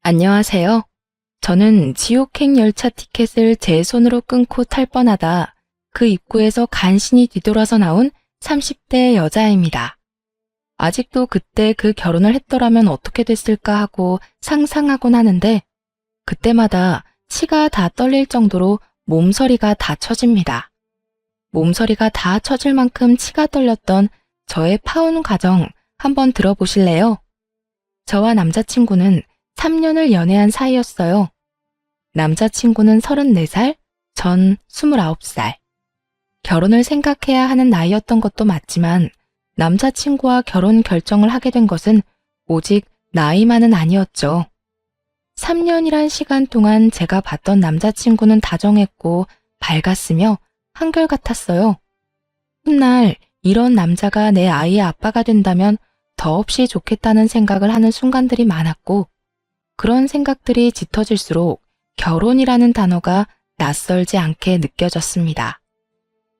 안녕하세요. 저는 지옥행 열차 티켓을 제 손으로 끊고 탈 뻔하다 그 입구에서 간신히 뒤돌아서 나온 30대 여자입니다. 아직도 그때 그 결혼을 했더라면 어떻게 됐을까 하고 상상하곤 하는데 그때마다 치가 다 떨릴 정도로 몸서리가 다 처집니다. 몸서리가 다 처질 만큼 치가 떨렸던 저의 파혼 과정 한번 들어보실래요? 저와 남자친구는 3년을 연애한 사이였어요. 남자친구는 34살, 전 29살. 결혼을 생각해야 하는 나이였던 것도 맞지만 남자친구와 결혼 결정을 하게 된 것은 오직 나이만은 아니었죠. 3년이란 시간 동안 제가 봤던 남자친구는 다정했고 밝았으며 한결같았어요. 훗날 이런 남자가 내 아이의 아빠가 된다면 더없이 좋겠다는 생각을 하는 순간들이 많았고 그런 생각들이 짙어질수록 결혼이라는 단어가 낯설지 않게 느껴졌습니다.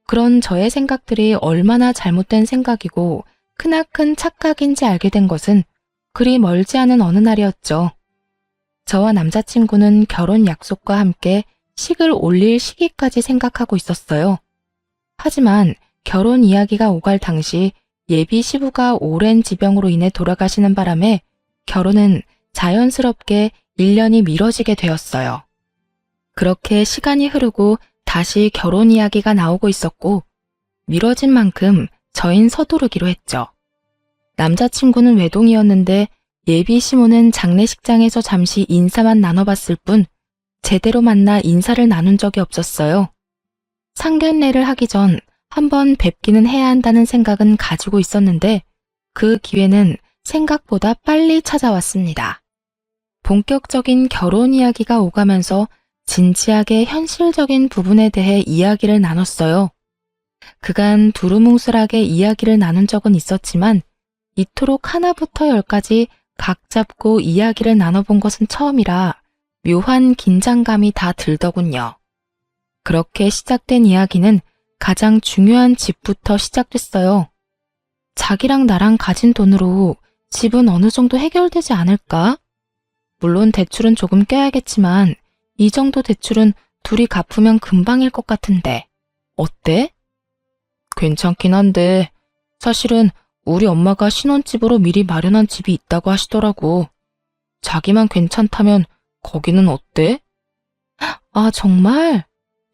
그런 저의 생각들이 얼마나 잘못된 생각이고 크나큰 착각인지 알게 된 것은 그리 멀지 않은 어느 날이었죠. 저와 남자친구는 결혼 약속과 함께 식을 올릴 시기까지 생각하고 있었어요. 하지만 결혼 이야기가 오갈 당시 예비 시부가 오랜 지병으로 인해 돌아가시는 바람에 결혼은 자연스럽게 1년이 미뤄지게 되었어요. 그렇게 시간이 흐르고 다시 결혼 이야기가 나오고 있었고 미뤄진 만큼 저흰 서두르기로 했죠. 남자친구는 외동이었는데 예비 시모는 장례식장에서 잠시 인사만 나눠봤을 뿐 제대로 만나 인사를 나눈 적이 없었어요. 상견례를 하기 전 한번 뵙기는 해야 한다는 생각은 가지고 있었는데 그 기회는 생각보다 빨리 찾아왔습니다. 본격적인 결혼 이야기가 오가면서 진지하게 현실적인 부분에 대해 이야기를 나눴어요. 그간 두루뭉술하게 이야기를 나눈 적은 있었지만 이토록 하나부터 열까지 각 잡고 이야기를 나눠본 것은 처음이라 묘한 긴장감이 다 들더군요. 그렇게 시작된 이야기는 가장 중요한 집부터 시작됐어요. 자기랑 나랑 가진 돈으로 집은 어느 정도 해결되지 않을까? 물론 대출은 조금 껴야겠지만 이 정도 대출은 둘이 갚으면 금방일 것 같은데 어때? 괜찮긴 한데 사실은 우리 엄마가 신혼집으로 미리 마련한 집이 있다고 하시더라고. 자기만 괜찮다면 거기는 어때? 아, 정말?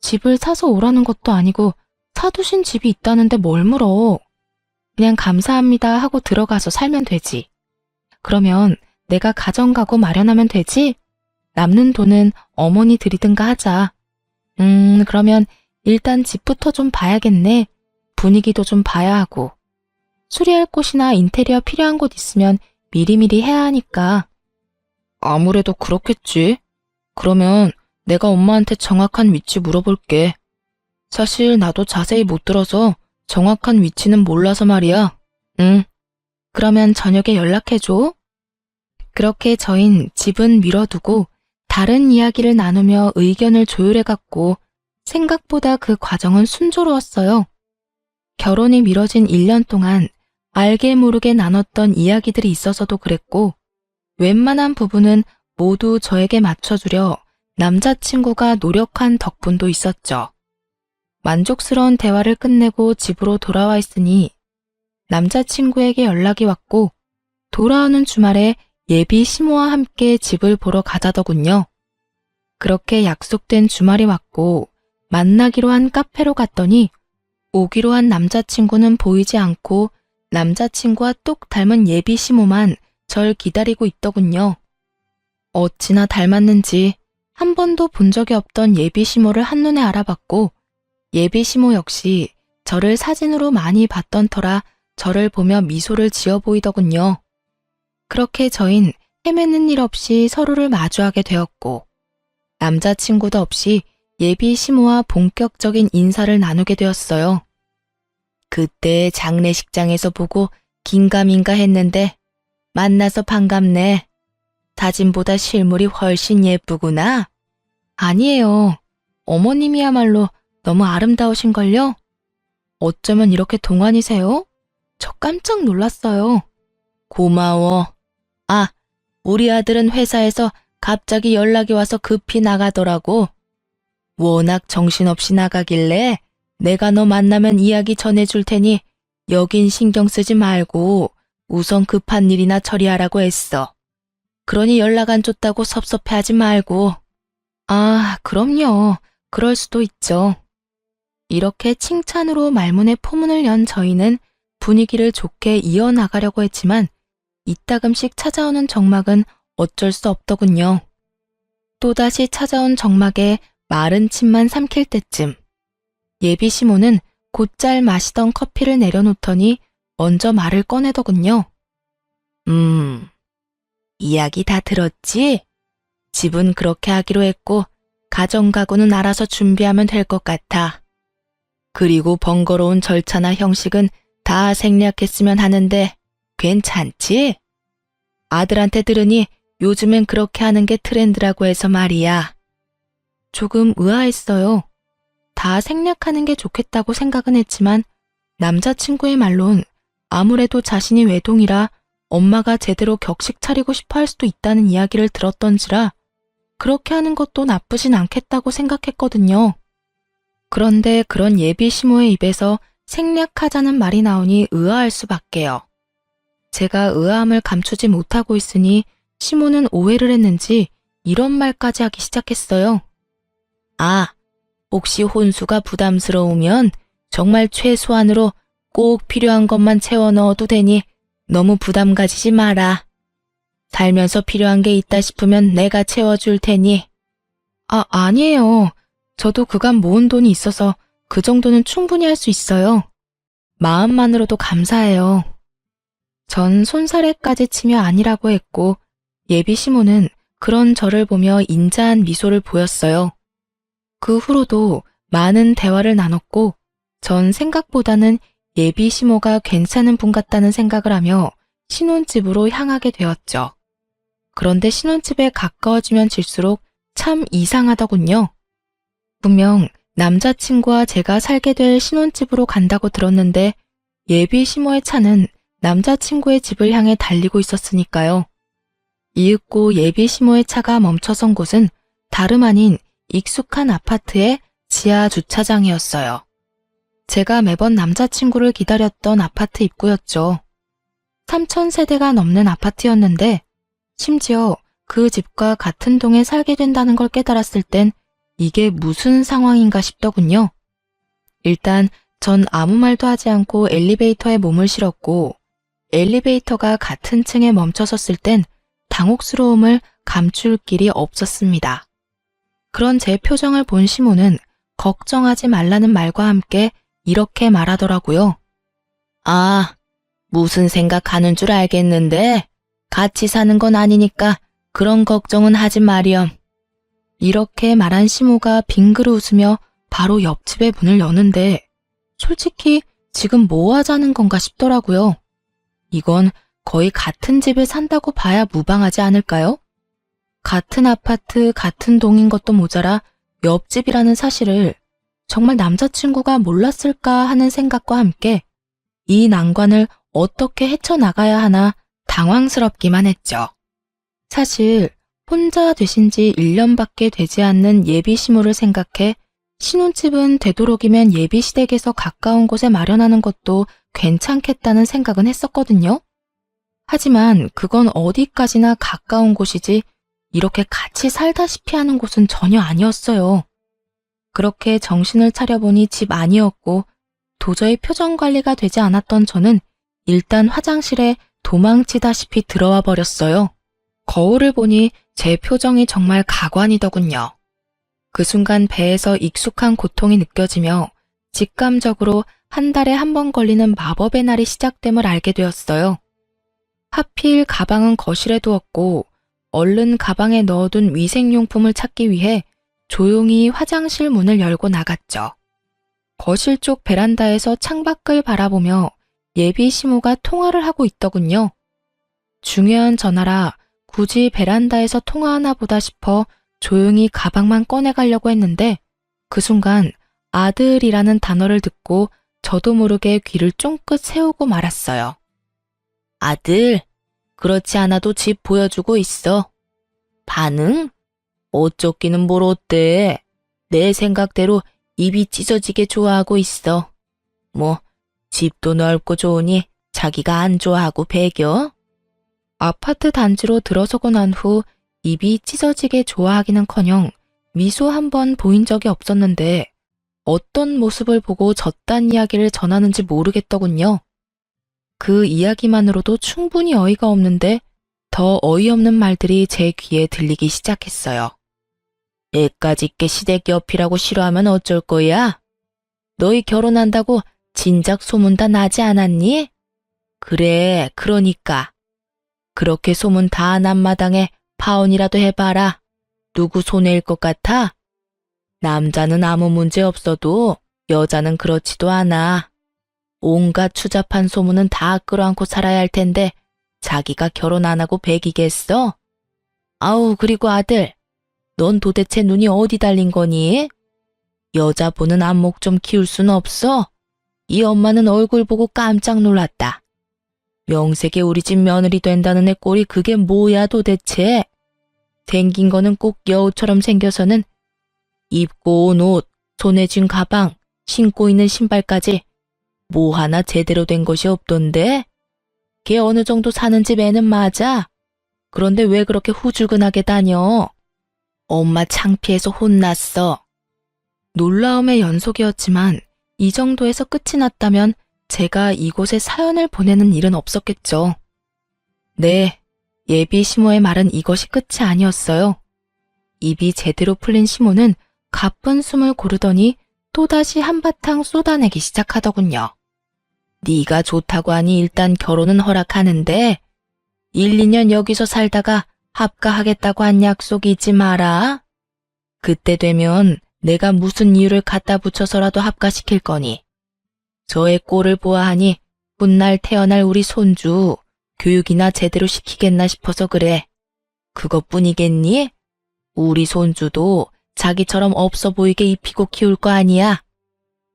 집을 사서 오라는 것도 아니고 사두신 집이 있다는데 뭘 물어. 그냥 감사합니다 하고 들어가서 살면 되지. 그러면 내가 가정가구 마련하면 되지? 남는 돈은 어머니 드리든가 하자. 그러면 일단 집부터 좀 봐야겠네. 분위기도 좀 봐야 하고. 수리할 곳이나 인테리어 필요한 곳 있으면 미리미리 해야 하니까. 아무래도 그렇겠지. 그러면 내가 엄마한테 정확한 위치 물어볼게. 사실 나도 자세히 못 들어서 정확한 위치는 몰라서 말이야. 응. 그러면 저녁에 연락해줘. 그렇게 저흰 집은 미뤄두고 다른 이야기를 나누며 의견을 조율해갔고 생각보다 그 과정은 순조로웠어요. 결혼이 미뤄진 1년 동안 알게 모르게 나눴던 이야기들이 있어서도 그랬고 웬만한 부분은 모두 저에게 맞춰주려 남자친구가 노력한 덕분도 있었죠. 만족스러운 대화를 끝내고 집으로 돌아와 있으니 남자친구에게 연락이 왔고 돌아오는 주말에 예비 시모와 함께 집을 보러 가자더군요. 그렇게 약속된 주말이 왔고 만나기로 한 카페로 갔더니 오기로 한 남자친구는 보이지 않고 남자친구와 똑 닮은 예비 시모만 절 기다리고 있더군요. 어찌나 닮았는지 한 번도 본 적이 없던 예비 시모를 한눈에 알아봤고 예비 시모 역시 저를 사진으로 많이 봤던 터라 저를 보며 미소를 지어 보이더군요. 그렇게 저흰 헤매는 일 없이 서로를 마주하게 되었고 남자친구도 없이 예비 시모와 본격적인 인사를 나누게 되었어요. 그때 장례식장에서 보고 긴가민가 했는데 만나서 반갑네. 사진보다 실물이 훨씬 예쁘구나. 아니에요. 어머님이야말로 너무 아름다우신걸요? 어쩌면 이렇게 동안이세요? 저 깜짝 놀랐어요. 고마워. 아, 우리 아들은 회사에서 갑자기 연락이 와서 급히 나가더라고. 워낙 정신없이 나가길래 내가 너 만나면 이야기 전해줄 테니 여긴 신경 쓰지 말고 우선 급한 일이나 처리하라고 했어. 그러니 연락 안 줬다고 섭섭해하지 말고. 아, 그럼요. 그럴 수도 있죠. 이렇게 칭찬으로 말문에 포문을 연 저희는 분위기를 좋게 이어나가려고 했지만 이따금씩 찾아오는 정막은 어쩔 수 없더군요. 또다시 찾아온 정막에 마른 침만 삼킬 때쯤 예비 시모는 곧잘 마시던 커피를 내려놓더니 먼저 말을 꺼내더군요. 이야기 다 들었지? 집은 그렇게 하기로 했고 가정가구는 알아서 준비하면 될 것 같아. 그리고 번거로운 절차나 형식은 다 생략했으면 하는데 괜찮지? 아들한테 들으니 요즘엔 그렇게 하는 게 트렌드라고 해서 말이야. 조금 의아했어요. 다 생략하는 게 좋겠다고 생각은 했지만 남자친구의 말론 아무래도 자신이 외동이라 엄마가 제대로 격식 차리고 싶어 할 수도 있다는 이야기를 들었던지라 그렇게 하는 것도 나쁘진 않겠다고 생각했거든요. 그런데 그런 예비 시모의 입에서 생략하자는 말이 나오니 의아할 수밖에요. 제가 의아함을 감추지 못하고 있으니 시모는 오해를 했는지 이런 말까지 하기 시작했어요. 아, 혹시 혼수가 부담스러우면 정말 최소한으로 꼭 필요한 것만 채워 넣어도 되니 너무 부담 가지지 마라. 살면서 필요한 게 있다 싶으면 내가 채워줄 테니. 아니에요. 저도 그간 모은 돈이 있어서 그 정도는 충분히 할 수 있어요. 마음만으로도 감사해요. 전 손사래까지 치며 아니라고 했고 예비 시모는 그런 저를 보며 인자한 미소를 보였어요. 그 후로도 많은 대화를 나눴고 전 생각보다는 예비 시모가 괜찮은 분 같다는 생각을 하며 신혼집으로 향하게 되었죠. 그런데 신혼집에 가까워지면 질수록 참 이상하더군요. 분명 남자친구와 제가 살게 될 신혼집으로 간다고 들었는데 예비 시모의 차는 남자친구의 집을 향해 달리고 있었으니까요. 이윽고 예비 시모의 차가 멈춰선 곳은 다름 아닌 익숙한 아파트의 지하 주차장이었어요. 제가 매번 남자친구를 기다렸던 아파트 입구였죠. 3,000세대가 넘는 아파트였는데 심지어 그 집과 같은 동에 살게 된다는 걸 깨달았을 땐 이게 무슨 상황인가 싶더군요. 일단 전 아무 말도 하지 않고 엘리베이터에 몸을 실었고 엘리베이터가 같은 층에 멈춰섰을 땐 당혹스러움을 감출 길이 없었습니다. 그런 제 표정을 본 시모는 걱정하지 말라는 말과 함께 이렇게 말하더라고요. 아, 무슨 생각하는 줄 알겠는데 같이 사는 건 아니니까 그런 걱정은 하지 마렴. 이렇게 말한 시모가 빙그르 웃으며 바로 옆집의 문을 여는데 솔직히 지금 뭐 하자는 건가 싶더라고요. 이건 거의 같은 집에 산다고 봐야 무방하지 않을까요? 같은 아파트, 같은 동인 것도 모자라 옆집이라는 사실을 정말 남자친구가 몰랐을까 하는 생각과 함께 이 난관을 어떻게 헤쳐나가야 하나 당황스럽기만 했죠. 사실 혼자 되신 지 1년밖에 되지 않는 예비 시모를 생각해 신혼집은 되도록이면 예비 시댁에서 가까운 곳에 마련하는 것도 괜찮겠다는 생각은 했었거든요. 하지만 그건 어디까지나 가까운 곳이지 이렇게 같이 살다시피 하는 곳은 전혀 아니었어요. 그렇게 정신을 차려보니 집 아니었고 도저히 표정 관리가 되지 않았던 저는 일단 화장실에 도망치다시피 들어와 버렸어요. 거울을 보니 제 표정이 정말 가관이더군요. 그 순간 배에서 익숙한 고통이 느껴지며 직감적으로 한 달에 한 번 걸리는 마법의 날이 시작됨을 알게 되었어요. 하필 가방은 거실에 두었고 얼른 가방에 넣어둔 위생용품을 찾기 위해 조용히 화장실 문을 열고 나갔죠. 거실 쪽 베란다에서 창밖을 바라보며 예비 시모가 통화를 하고 있더군요. 중요한 전화라 굳이 베란다에서 통화하나 보다 싶어 조용히 가방만 꺼내가려고 했는데 그 순간 아들이라는 단어를 듣고 저도 모르게 귀를 쫑긋 세우고 말았어요. 아들, 그렇지 않아도 집 보여주고 있어. 반응? 어쩌기는 뭘 어때? 내 생각대로 입이 찢어지게 좋아하고 있어. 뭐, 집도 넓고 좋으니 자기가 안 좋아하고 배겨? 아파트 단지로 들어서고 난 후 입이 찢어지게 좋아하기는커녕 미소 한 번 보인 적이 없었는데 어떤 모습을 보고 저딴 이야기를 전하는지 모르겠더군요. 그 이야기만으로도 충분히 어이가 없는데 더 어이없는 말들이 제 귀에 들리기 시작했어요. 애까지 있게 시댁 옆이라고 싫어하면 어쩔 거야? 너희 결혼한다고 진작 소문 다 나지 않았니? 그래, 그러니까. 그렇게 소문 다 난 마당에 파혼이라도 해봐라. 누구 손해일 것 같아? 남자는 아무 문제 없어도 여자는 그렇지도 않아. 온갖 추잡한 소문은 다 끌어안고 살아야 할 텐데 자기가 결혼 안 하고 배기겠어? 아우, 그리고 아들, 넌 도대체 눈이 어디 달린 거니? 여자 보는 안목 좀 키울 순 없어? 이 엄마는 얼굴 보고 깜짝 놀랐다. 명색에 우리 집 며느리 된다는 애 꼴이 그게 뭐야 도대체? 생긴 거는 꼭 여우처럼 생겨서는 입고 온 옷, 손에 쥔 가방, 신고 있는 신발까지 뭐 하나 제대로 된 것이 없던데? 걔 어느 정도 사는 집 애는 맞아. 그런데 왜 그렇게 후줄근하게 다녀? 엄마 창피해서 혼났어. 놀라움의 연속이었지만 이 정도에서 끝이 났다면 제가 이곳에 사연을 보내는 일은 없었겠죠. 네, 예비 시모의 말은 이것이 끝이 아니었어요. 입이 제대로 풀린 시모는 가쁜 숨을 고르더니 또다시 한바탕 쏟아내기 시작하더군요. 네가 좋다고 하니 일단 결혼은 허락하는데 1, 2년 여기서 살다가 합가하겠다고 한 약속이 잊지 마라. 그때 되면 내가 무슨 이유를 갖다 붙여서라도 합가시킬 거니. 저의 꼴을 보아하니 훗날 태어날 우리 손주 교육이나 제대로 시키겠나 싶어서 그래. 그것뿐이겠니? 우리 손주도 자기처럼 없어 보이게 입히고 키울 거 아니야.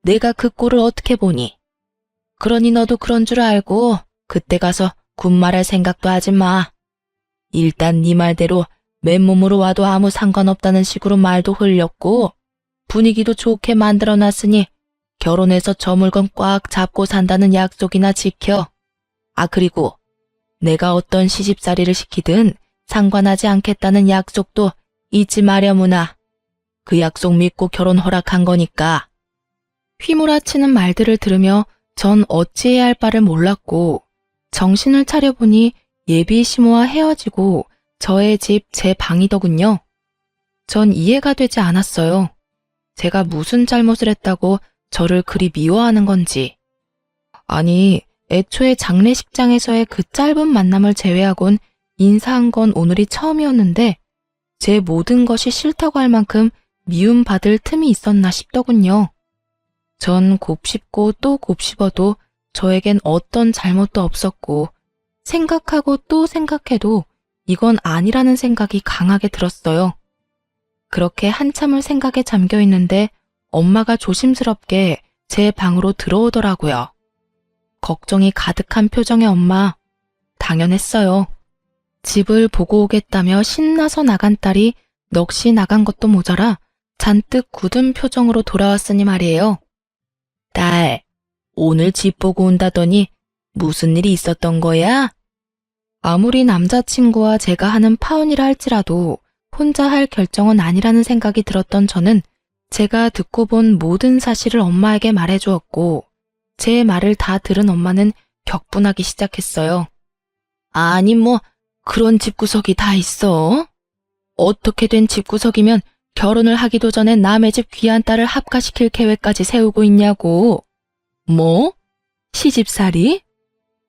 내가 그 꼴을 어떻게 보니? 그러니 너도 그런 줄 알고 그때 가서 군말할 생각도 하지 마. 일단 네 말대로 맨몸으로 와도 아무 상관없다는 식으로 말도 흘렸고 분위기도 좋게 만들어놨으니 결혼해서 저 물건 꽉 잡고 산다는 약속이나 지켜. 아, 그리고 내가 어떤 시집살이를 시키든 상관하지 않겠다는 약속도 잊지 마려무나. 그 약속 믿고 결혼 허락한 거니까. 휘몰아치는 말들을 들으며 전 어찌해야 할 바를 몰랐고 정신을 차려보니 예비 시모와 헤어지고 저의 집 제 방이더군요. 전 이해가 되지 않았어요. 제가 무슨 잘못을 했다고 저를 그리 미워하는 건지. 아니, 애초에 장례식장에서의 그 짧은 만남을 제외하곤 인사한 건 오늘이 처음이었는데 제 모든 것이 싫다고 할 만큼 미움받을 틈이 있었나 싶더군요. 전 곱씹고 또 곱씹어도 저에겐 어떤 잘못도 없었고 생각하고 또 생각해도 이건 아니라는 생각이 강하게 들었어요. 그렇게 한참을 생각에 잠겨 있는데 엄마가 조심스럽게 제 방으로 들어오더라고요. 걱정이 가득한 표정의 엄마. 당연했어요. 집을 보고 오겠다며 신나서 나간 딸이 넋이 나간 것도 모자라 잔뜩 굳은 표정으로 돌아왔으니 말이에요. 딸, 오늘 집 보고 온다더니 무슨 일이 있었던 거야? 아무리 남자친구와 제가 하는 파혼이라 할지라도 혼자 할 결정은 아니라는 생각이 들었던 저는 제가 듣고 본 모든 사실을 엄마에게 말해주었고 제 말을 다 들은 엄마는 격분하기 시작했어요. 아니 뭐 그런 집구석이 다 있어? 어떻게 된 집구석이면 결혼을 하기도 전에 남의 집 귀한 딸을 합가시킬 계획까지 세우고 있냐고. 뭐? 시집살이?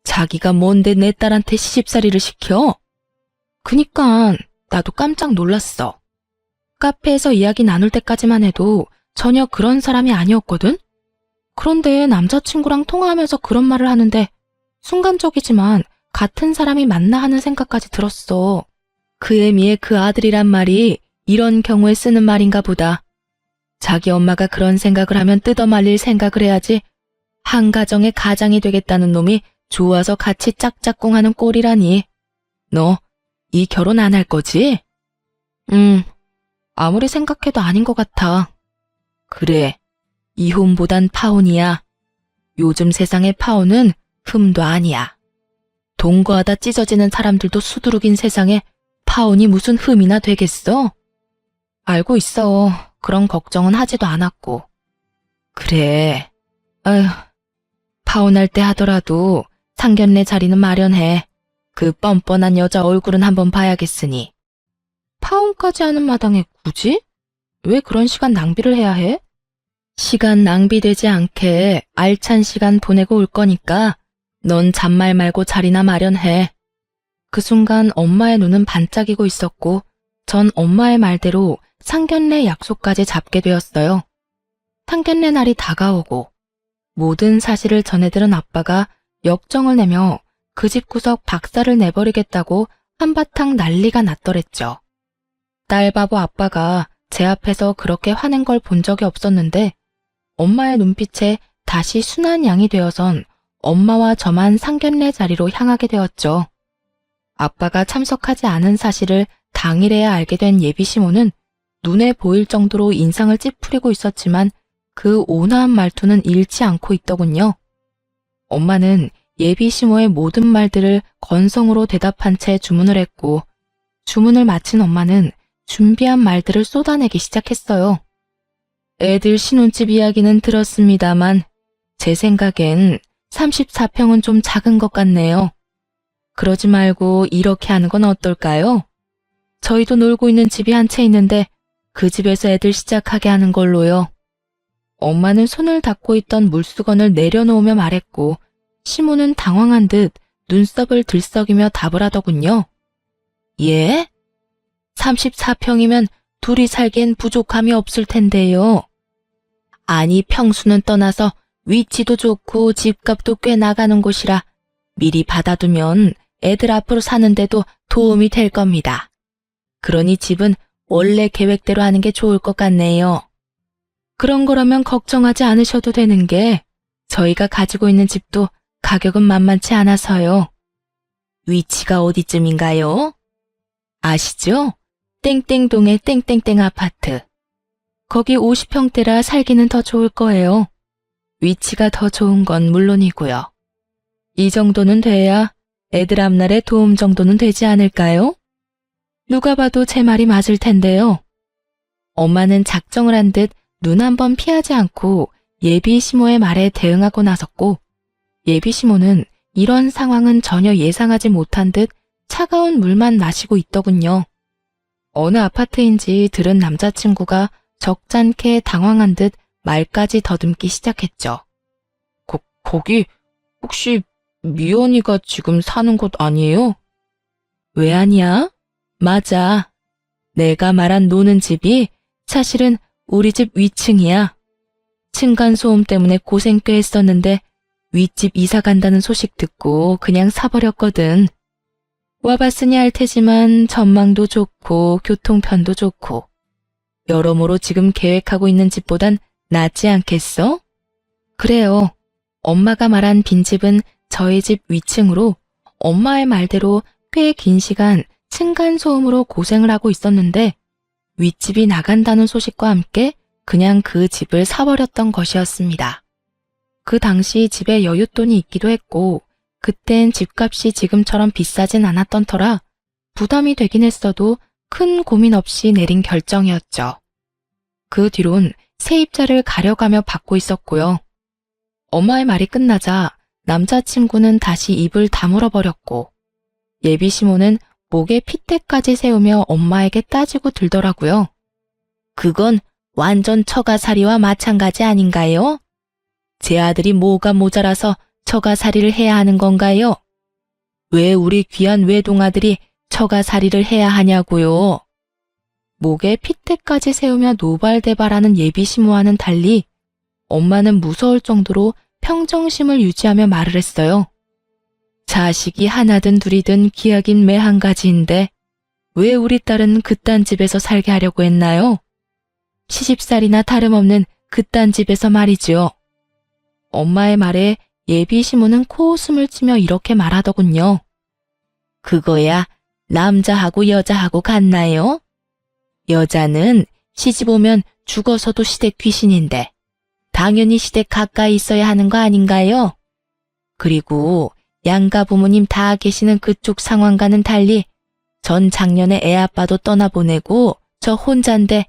자기가 뭔데 내 딸한테 시집살이를 시켜? 그니까 나도 깜짝 놀랐어. 카페에서 이야기 나눌 때까지만 해도 전혀 그런 사람이 아니었거든? 그런데 남자친구랑 통화하면서 그런 말을 하는데 순간적이지만 같은 사람이 맞나 하는 생각까지 들었어. 그 애미의 그 아들이란 말이 이런 경우에 쓰는 말인가 보다. 자기 엄마가 그런 생각을 하면 뜯어말릴 생각을 해야지 한 가정의 가장이 되겠다는 놈이 좋아서 같이 짝짝꿍하는 꼴이라니. 너 이 결혼 안 할 거지? 아무리 생각해도 아닌 것 같아. 그래, 이혼보단 파혼이야. 요즘 세상의 파혼은 흠도 아니야. 동거하다 찢어지는 사람들도 수두룩인 세상에 파혼이 무슨 흠이나 되겠어? 알고 있어. 그런 걱정은 하지도 않았고. 그래. 아휴, 파혼할 때 하더라도 상견례 자리는 마련해. 그 뻔뻔한 여자 얼굴은 한번 봐야겠으니. 파혼까지 하는 마당에 굳이? 왜 그런 시간 낭비를 해야 해? 시간 낭비되지 않게 알찬 시간 보내고 올 거니까 넌 잔말 말고 자리나 마련해. 그 순간 엄마의 눈은 반짝이고 있었고 전 엄마의 말대로 상견례 약속까지 잡게 되었어요. 상견례 날이 다가오고 모든 사실을 전해들은 아빠가 역정을 내며 그 집구석 박살을 내버리겠다고 한바탕 난리가 났더랬죠. 딸바보 아빠가 제 앞에서 그렇게 화낸 걸 본 적이 없었는데 엄마의 눈빛에 다시 순한 양이 되어선 엄마와 저만 상견례 자리로 향하게 되었죠. 아빠가 참석하지 않은 사실을 당일에야 알게 된 예비시모는 눈에 보일 정도로 인상을 찌푸리고 있었지만 그 온화한 말투는 잃지 않고 있더군요. 엄마는 예비시모의 모든 말들을 건성으로 대답한 채 주문을 했고 주문을 마친 엄마는 준비한 말들을 쏟아내기 시작했어요. 애들 신혼집 이야기는 들었습니다만 제 생각엔 34평은 좀 작은 것 같네요. 그러지 말고 이렇게 하는 건 어떨까요? 저희도 놀고 있는 집이 한 채 있는데 그 집에서 애들 시작하게 하는 걸로요. 엄마는 손을 닦고 있던 물수건을 내려놓으며 말했고 시모는 당황한 듯 눈썹을 들썩이며 답을 하더군요. 예? 34평이면 둘이 살기엔 부족함이 없을 텐데요. 아니 평수는 떠나서 위치도 좋고 집값도 꽤 나가는 곳이라 미리 받아두면 애들 앞으로 사는데도 도움이 될 겁니다. 그러니 집은 원래 계획대로 하는 게 좋을 것 같네요. 그런 거라면 걱정하지 않으셔도 되는 게 저희가 가지고 있는 집도 가격은 만만치 않아서요. 위치가 어디쯤인가요? 아시죠? 땡땡동의 땡땡땡 아파트. 거기 50평대라 살기는 더 좋을 거예요. 위치가 더 좋은 건 물론이고요. 이 정도는 돼야 애들 앞날에 도움 정도는 되지 않을까요? 누가 봐도 제 말이 맞을 텐데요. 엄마는 작정을 한 듯 눈 한 번 피하지 않고 예비시모의 말에 대응하고 나섰고 예비시모는 이런 상황은 전혀 예상하지 못한 듯 차가운 물만 마시고 있더군요. 어느 아파트인지 들은 남자친구가 적잖게 당황한 듯 말까지 더듬기 시작했죠. 거기 혹시 미연이가 지금 사는 곳 아니에요? 왜 아니야? 맞아. 내가 말한 노는 집이 사실은 우리 집 위층이야. 층간소음 때문에 고생 꽤 했었는데 윗집 이사 간다는 소식 듣고 그냥 사버렸거든. 와봤으니 알 테지만 전망도 좋고 교통편도 좋고 여러모로 지금 계획하고 있는 집보단 낫지 않겠어? 그래요. 엄마가 말한 빈집은 저희 집 위층으로 엄마의 말대로 꽤 긴 시간 층간소음으로 고생을 하고 있었는데 윗집이 나간다는 소식과 함께 그냥 그 집을 사버렸던 것이었습니다. 그 당시 집에 여윳돈이 있기도 했고 그땐 집값이 지금처럼 비싸진 않았던 터라 부담이 되긴 했어도 큰 고민 없이 내린 결정이었죠. 그 뒤론 세입자를 가려가며 받고 있었고요. 엄마의 말이 끝나자 남자친구는 다시 입을 다물어 버렸고 예비시모는 목에 핏대까지 세우며 엄마에게 따지고 들더라고요. 그건 완전 처가살이와 마찬가지 아닌가요? 제 아들이 뭐가 모자라서 처가살이를 해야 하는 건가요? 왜 우리 귀한 외동아들이 처가살이를 해야 하냐고요? 목에 핏대까지 세우며 노발대발하는 예비시모와는 달리 엄마는 무서울 정도로 평정심을 유지하며 말을 했어요. 자식이 하나든 둘이든 기약인 매 한 가지인데 왜 우리 딸은 그딴 집에서 살게 하려고 했나요? 시집살이나 다름없는 그딴 집에서 말이죠. 엄마의 말에 예비시모는 코웃음을 치며 이렇게 말하더군요. 그거야 남자하고 여자하고 같나요? 여자는 시집 오면 죽어서도 시댁 귀신인데 당연히 시댁 가까이 있어야 하는 거 아닌가요? 그리고 양가 부모님 다 계시는 그쪽 상황과는 달리 전 작년에 애 아빠도 떠나보내고 저 혼잔데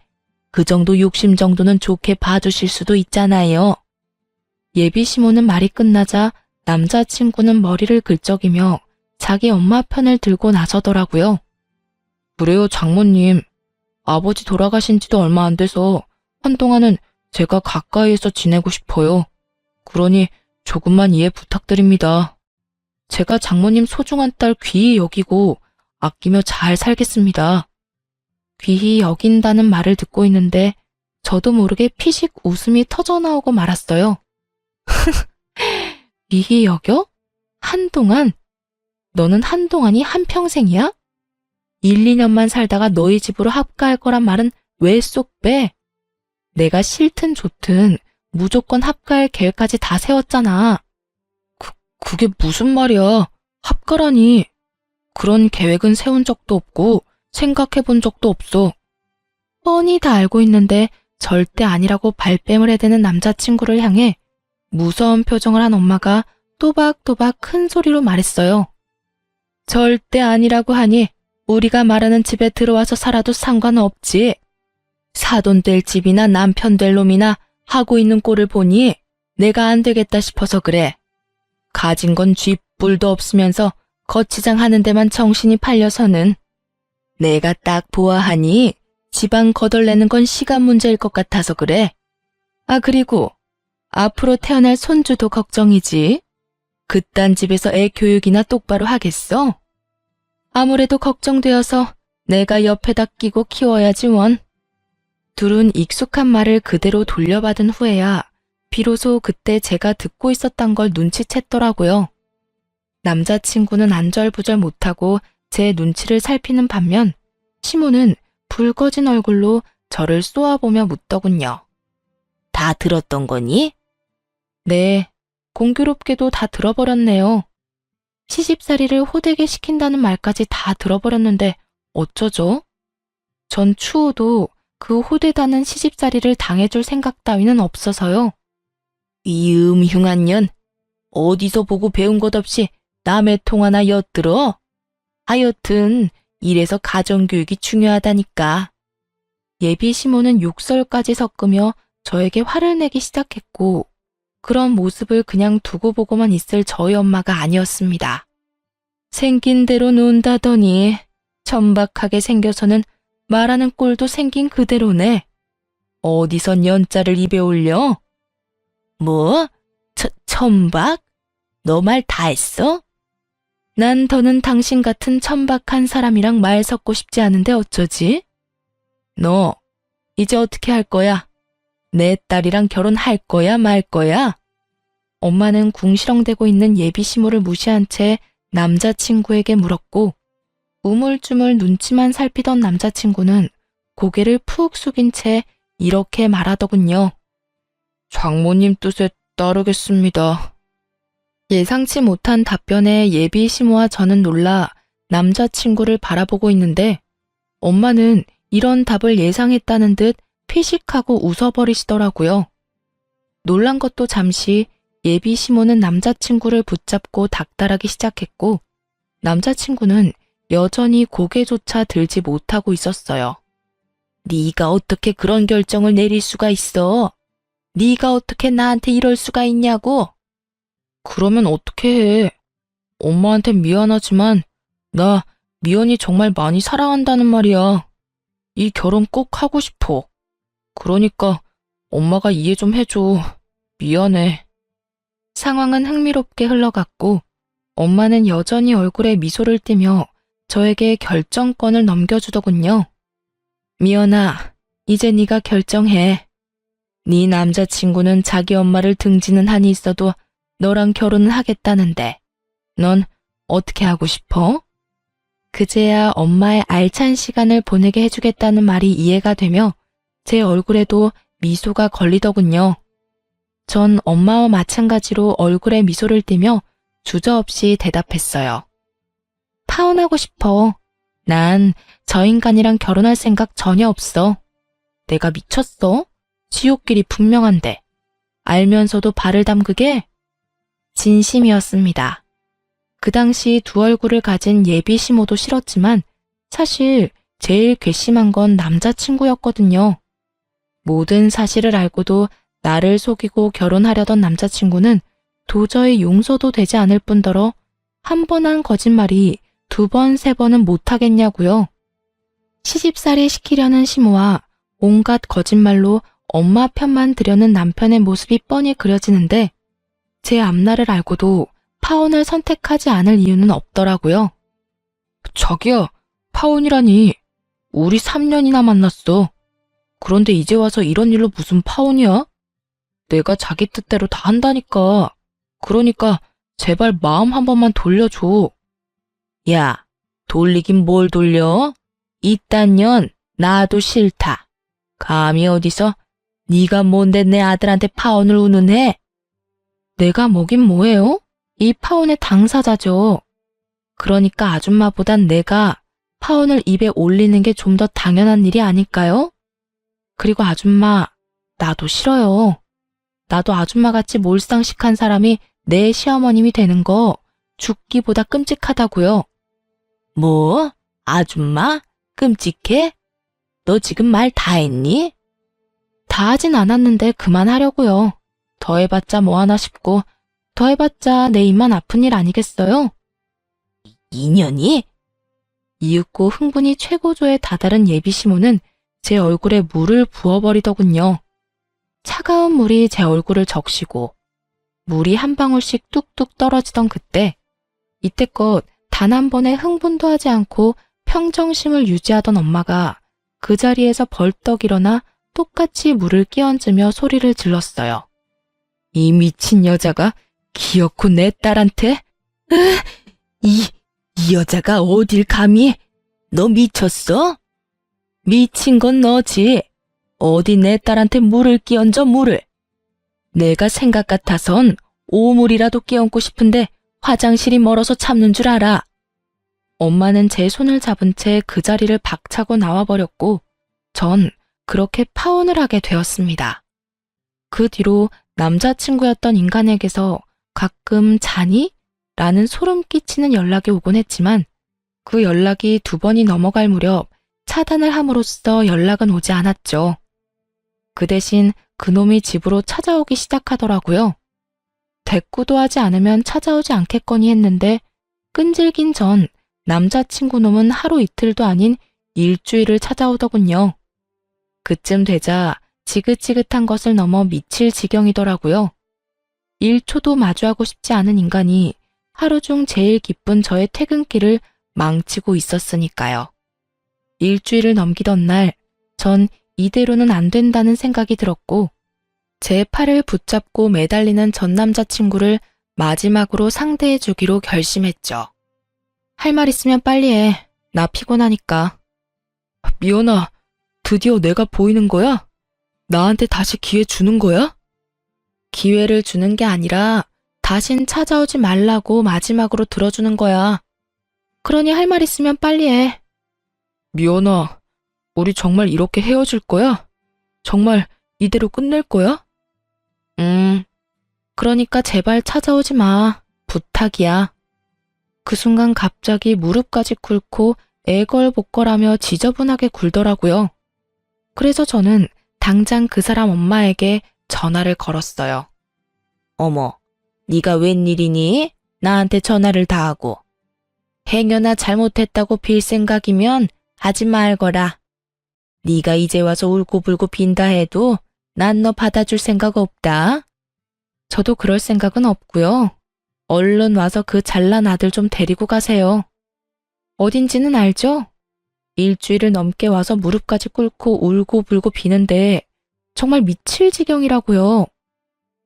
그 정도 욕심 정도는 좋게 봐주실 수도 있잖아요. 예비 시모는 말이 끝나자 남자친구는 머리를 긁적이며 자기 엄마 편을 들고 나서더라고요. 그래요, 장모님. 아버지 돌아가신 지도 얼마 안 돼서 한동안은 제가 가까이에서 지내고 싶어요. 그러니 조금만 이해 부탁드립니다. 제가 장모님 소중한 딸 귀히 여기고 아끼며 잘 살겠습니다. 귀히 여긴다는 말을 듣고 있는데 저도 모르게 피식 웃음이 터져나오고 말았어요. 귀히 여겨? 한동안? 너는 한동안이 한평생이야? 1, 2년만 살다가 너희 집으로 합가할 거란 말은 왜 쏙 빼? 내가 싫든 좋든 무조건 합가할 계획까지 다 세웠잖아. 그게 무슨 말이야? 합가라니. 그런 계획은 세운 적도 없고 생각해 본 적도 없어. 뻔히 다 알고 있는데 절대 아니라고 발뺌을 해대는 남자친구를 향해 무서운 표정을 한 엄마가 또박또박 큰 소리로 말했어요. 절대 아니라고 하니 우리가 말하는 집에 들어와서 살아도 상관없지. 사돈 될 집이나 남편 될 놈이나 하고 있는 꼴을 보니 내가 안 되겠다 싶어서 그래. 가진 건 쥐뿔도 없으면서 거치장 하는 데만 정신이 팔려서는 내가 딱 보아하니 집안 거덜내는 건 시간 문제일 것 같아서 그래. 아, 그리고 앞으로 태어날 손주도 걱정이지. 그딴 집에서 애 교육이나 똑바로 하겠어? 아무래도 걱정되어서 내가 옆에다 끼고 키워야지 원. 둘은 익숙한 말을 그대로 돌려받은 후에야 비로소 그때 제가 듣고 있었던 걸 눈치챘더라고요. 남자친구는 안절부절 못하고 제 눈치를 살피는 반면 시모는 붉어진 얼굴로 저를 쏘아보며 묻더군요. 다 들었던 거니? 네, 공교롭게도 다 들어버렸네요. 시집살이를 호되게 시킨다는 말까지 다 들어버렸는데 어쩌죠? 전 추호도 그 호되다는 시집살이를 당해줄 생각 따위는 없어서요. 이 흉한 년, 어디서 보고 배운 것 없이 남의 통 하나 엿들어? 하여튼 이래서 가정교육이 중요하다니까. 예비 시모는 욕설까지 섞으며 저에게 화를 내기 시작했고 그런 모습을 그냥 두고 보고만 있을 저희 엄마가 아니었습니다. 생긴 대로 논다더니 천박하게 생겨서는 말하는 꼴도 생긴 그대로네. 어디선 연자를 입에 올려? 뭐? 천박? 너 말 다 했어? 난 더는 당신 같은 천박한 사람이랑 말 섞고 싶지 않은데 어쩌지? 너 이제 어떻게 할 거야? 내 딸이랑 결혼할 거야 말 거야? 엄마는 궁시렁대고 있는 예비 시모를 무시한 채 남자친구에게 물었고 우물쭈물 눈치만 살피던 남자친구는 고개를 푹 숙인 채 이렇게 말하더군요. 장모님 뜻에 따르겠습니다. 예상치 못한 답변에 예비 시모와 저는 놀라 남자친구를 바라보고 있는데 엄마는 이런 답을 예상했다는 듯 피식하고 웃어버리시더라고요. 놀란 것도 잠시 예비 시모는 남자친구를 붙잡고 닥달하기 시작했고 남자친구는 여전히 고개조차 들지 못하고 있었어요. 네가 어떻게 그런 결정을 내릴 수가 있어? 네가 어떻게 나한테 이럴 수가 있냐고? 그러면 어떻게 해? 엄마한텐 미안하지만 나 미연이 정말 많이 사랑한다는 말이야. 이 결혼 꼭 하고 싶어. 그러니까 엄마가 이해 좀 해줘. 미안해. 상황은 흥미롭게 흘러갔고 엄마는 여전히 얼굴에 미소를 띠며 저에게 결정권을 넘겨주더군요. 미연아, 이제 네가 결정해. 네 남자친구는 자기 엄마를 등지는 한이 있어도 너랑 결혼은 하겠다는데 넌 어떻게 하고 싶어? 그제야 엄마의 알찬 시간을 보내게 해주겠다는 말이 이해가 되며 제 얼굴에도 미소가 걸리더군요. 전 엄마와 마찬가지로 얼굴에 미소를 띠며 주저없이 대답했어요. 파혼하고 싶어. 난 저 인간이랑 결혼할 생각 전혀 없어. 내가 미쳤어? 지옥길이 분명한데. 알면서도 발을 담그게? 진심이었습니다. 그 당시 두 얼굴을 가진 예비 시모도 싫었지만 사실 제일 괘씸한 건 남자친구였거든요. 모든 사실을 알고도 나를 속이고 결혼하려던 남자친구는 도저히 용서도 되지 않을 뿐더러 한 번 한 거짓말이 두 번, 세 번은 못하겠냐고요. 시집살이 시키려는 시모와 온갖 거짓말로 엄마 편만 들여는 남편의 모습이 뻔히 그려지는데 제 앞날을 알고도 파혼을 선택하지 않을 이유는 없더라고요. 자기야, 파혼이라니. 우리 3년이나 만났어. 그런데 이제 와서 이런 일로 무슨 파혼이야? 내가 자기 뜻대로 다 한다니까. 그러니까 제발 마음 한 번만 돌려줘. 야, 돌리긴 뭘 돌려? 이딴 년 나도 싫다. 감히 어디서 네가 뭔데 내 아들한테 파혼을 운운해? 내가 뭐긴 뭐예요? 이 파혼의 당사자죠. 그러니까 아줌마보단 내가 파혼을 입에 올리는 게 좀 더 당연한 일이 아닐까요? 그리고 아줌마, 나도 싫어요. 나도 아줌마같이 몰상식한 사람이 내 시어머님이 되는 거 죽기보다 끔찍하다고요. 뭐? 아줌마? 끔찍해? 너 지금 말 다 했니? 다 하진 않았는데 그만하려고요. 더 해봤자 뭐하나 싶고 더 해봤자 내 입만 아픈 일 아니겠어요? 인연이? 이윽고 흥분이 최고조에 다다른 예비시모는 제 얼굴에 물을 부어버리더군요. 차가운 물이 제 얼굴을 적시고 물이 한 방울씩 뚝뚝 떨어지던 그때 이때껏 단 한 번의 흥분도 하지 않고 평정심을 유지하던 엄마가 그 자리에서 벌떡 일어나 똑같이 물을 끼얹으며 소리를 질렀어요. 이 미친 여자가 기어코 내 딸한테? 이 여자가 어딜 감히? 너 미쳤어? 미친 건 너지. 어디 내 딸한테 물을 끼얹어 물을. 내가 생각 같아선 오물이라도 끼얹고 싶은데 화장실이 멀어서 참는 줄 알아. 엄마는 제 손을 잡은 채 그 자리를 박차고 나와버렸고 전 그렇게 파혼을 하게 되었습니다. 그 뒤로 남자친구였던 인간에게서 가끔 자니? 라는 소름 끼치는 연락이 오곤 했지만 그 연락이 2번이 넘어갈 무렵 차단을 함으로써 연락은 오지 않았죠. 그 대신 그놈이 집으로 찾아오기 시작하더라고요. 대꾸도 하지 않으면 찾아오지 않겠거니 했는데 끈질긴 전 남자친구 놈은 하루 이틀도 아닌 일주일을 찾아오더군요. 그쯤 되자 지긋지긋한 것을 넘어 미칠 지경이더라고요. 1초도 마주하고 싶지 않은 인간이 하루 중 제일 기쁜 저의 퇴근길을 망치고 있었으니까요. 일주일을 넘기던 날, 전 이대로는 안 된다는 생각이 들었고, 제 팔을 붙잡고 매달리는 전 남자친구를 마지막으로 상대해 주기로 결심했죠. 할 말 있으면 빨리 해. 나 피곤하니까. 미연아, 드디어 내가 보이는 거야? 나한테 다시 기회 주는 거야? 기회를 주는 게 아니라 다신 찾아오지 말라고 마지막으로 들어주는 거야. 그러니 할 말 있으면 빨리 해. 미연아, 우리 정말 이렇게 헤어질 거야? 정말 이대로 끝낼 거야? 그러니까 제발 찾아오지 마. 부탁이야. 그 순간 갑자기 무릎까지 꿇고 애걸복걸하며 지저분하게 굴더라고요. 그래서 저는 당장 그 사람 엄마에게 전화를 걸었어요. 어머, 네가 웬일이니? 나한테 전화를 다 하고. 행여나 잘못했다고 빌 생각이면 하지 말거라. 네가 이제 와서 울고불고 빈다 해도 난 너 받아줄 생각 없다. 저도 그럴 생각은 없고요. 얼른 와서 그 잘난 아들 좀 데리고 가세요. 어딘지는 알죠? 일주일을 넘게 와서 무릎까지 꿇고 울고불고 비는데 정말 미칠 지경이라고요.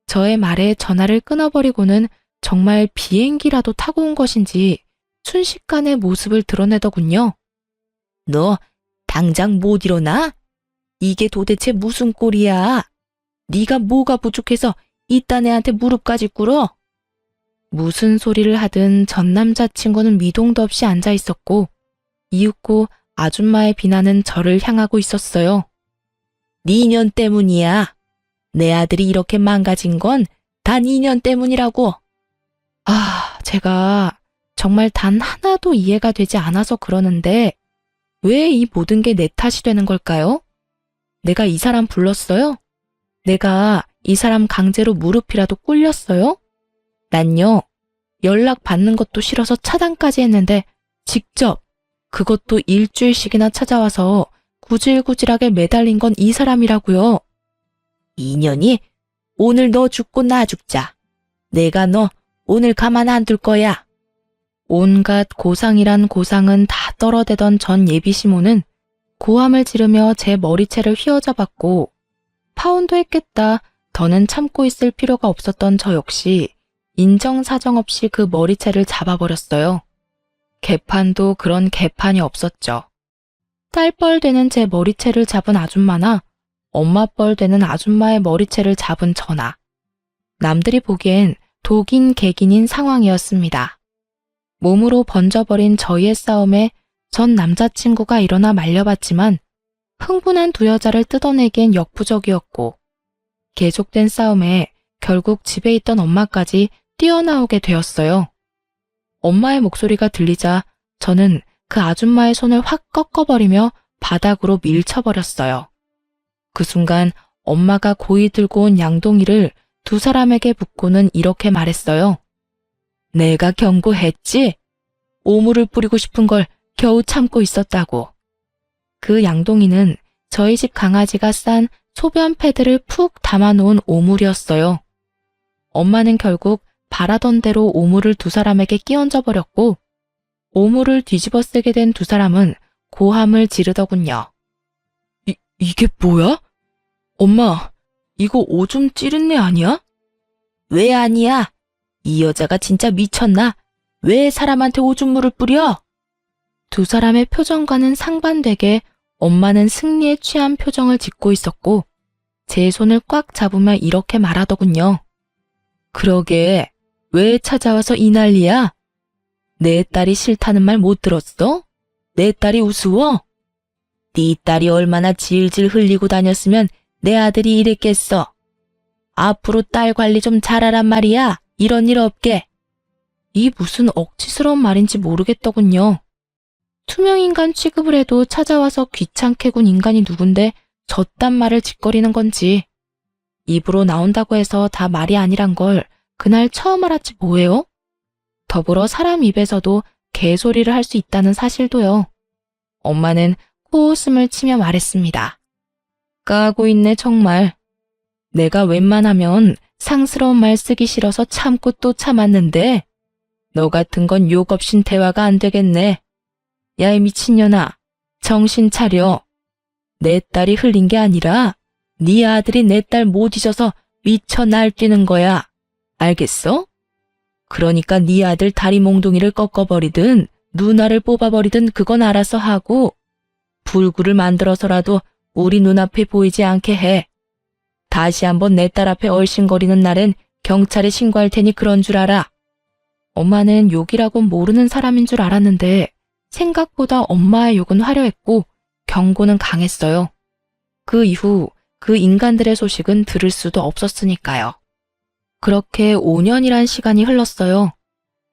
저의 말에 전화를 끊어버리고는 정말 비행기라도 타고 온 것인지 순식간에 모습을 드러내더군요. 너 당장 못 일어나? 이게 도대체 무슨 꼴이야? 네가 뭐가 부족해서 이딴 애한테 무릎까지 꿇어? 무슨 소리를 하든 전 남자친구는 미동도 없이 앉아 있었고 이윽고 아줌마의 비난은 저를 향하고 있었어요. 네 년 때문이야. 내 아들이 이렇게 망가진 건 다 네 년 때문이라고. 제가 정말 단 하나도 이해가 되지 않아서 그러는데 왜 이 모든 게 내 탓이 되는 걸까요? 내가 이 사람 불렀어요? 내가 이 사람 강제로 무릎이라도 꿇렸어요? 난요, 연락 받는 것도 싫어서 차단까지 했는데 직접 그것도 일주일씩이나 찾아와서 구질구질하게 매달린 건 이 사람이라고요. 인연이 오늘 너 죽고 나 죽자. 내가 너 오늘 가만 안 둘 거야. 온갖 고상이란 고상은 다 떨어대던 전 예비시모는 고함을 지르며 제 머리채를 휘어잡았고 파혼도 했겠다. 더는 참고 있을 필요가 없었던 저 역시 인정사정 없이 그 머리채를 잡아버렸어요. 개판도 그런 개판이 없었죠. 딸뻘 되는 제 머리채를 잡은 아줌마나 엄마뻘 되는 아줌마의 머리채를 잡은 저나 남들이 보기엔 독인 개긴인 상황이었습니다. 몸으로 번져버린 저희의 싸움에 전 남자친구가 일어나 말려봤지만 흥분한 두 여자를 뜯어내기엔 역부족이었고 계속된 싸움에 결국 집에 있던 엄마까지 뛰어나오게 되었어요. 엄마의 목소리가 들리자 저는 그 아줌마의 손을 확 꺾어버리며 바닥으로 밀쳐버렸어요. 그 순간 엄마가 고이 들고 온 양동이를 두 사람에게 붓고는 이렇게 말했어요. 내가 경고했지? 오물을 뿌리고 싶은 걸 겨우 참고 있었다고. 그 양동이는 저희 집 강아지가 싼 소변 패드를 푹 담아놓은 오물이었어요. 엄마는 결국 바라던 대로 오물을 두 사람에게 끼얹어 버렸고 오물을 뒤집어 쓰게 된 두 사람은 고함을 지르더군요. 이게 뭐야? 엄마, 이거 오줌 찌른 애 아니야? 왜 아니야? 이 여자가 진짜 미쳤나? 왜 사람한테 오줌물을 뿌려? 두 사람의 표정과는 상반되게 엄마는 승리에 취한 표정을 짓고 있었고 제 손을 꽉 잡으며 이렇게 말하더군요. 그러게, 왜 찾아와서 이 난리야? 내 딸이 싫다는 말 못 들었어? 내 딸이 우스워? 네 딸이 얼마나 질질 흘리고 다녔으면 내 아들이 이랬겠어. 앞으로 딸 관리 좀 잘하란 말이야. 이런 일 없게. 이 무슨 억지스러운 말인지 모르겠더군요. 투명인간 취급을 해도 찾아와서 귀찮게 군 인간이 누군데 저딴 말을 짓거리는 건지. 입으로 나온다고 해서 다 말이 아니란 걸 그날 처음 알았지 뭐예요? 더불어 사람 입에서도 개소리를 할 수 있다는 사실도요. 엄마는 코웃음을 치며 말했습니다. 까고 있네 정말. 내가 웬만하면 상스러운 말 쓰기 싫어서 참고 또 참았는데 너 같은 건 욕 없인 대화가 안 되겠네. 야, 이 미친년아, 정신 차려. 내 딸이 흘린 게 아니라 네 아들이 내 딸 못 잊어서 미쳐 날뛰는 거야. 알겠어? 그러니까 네 아들 다리 몽둥이를 꺾어버리든 누나를 뽑아버리든 그건 알아서 하고 불구를 만들어서라도 우리 눈앞에 보이지 않게 해. 다시 한번 내 딸 앞에 얼씬거리는 날엔 경찰에 신고할 테니 그런 줄 알아. 엄마는 욕이라곤 모르는 사람인 줄 알았는데 생각보다 엄마의 욕은 화려했고 경고는 강했어요. 그 이후 그 인간들의 소식은 들을 수도 없었으니까요. 그렇게 5년이란 시간이 흘렀어요.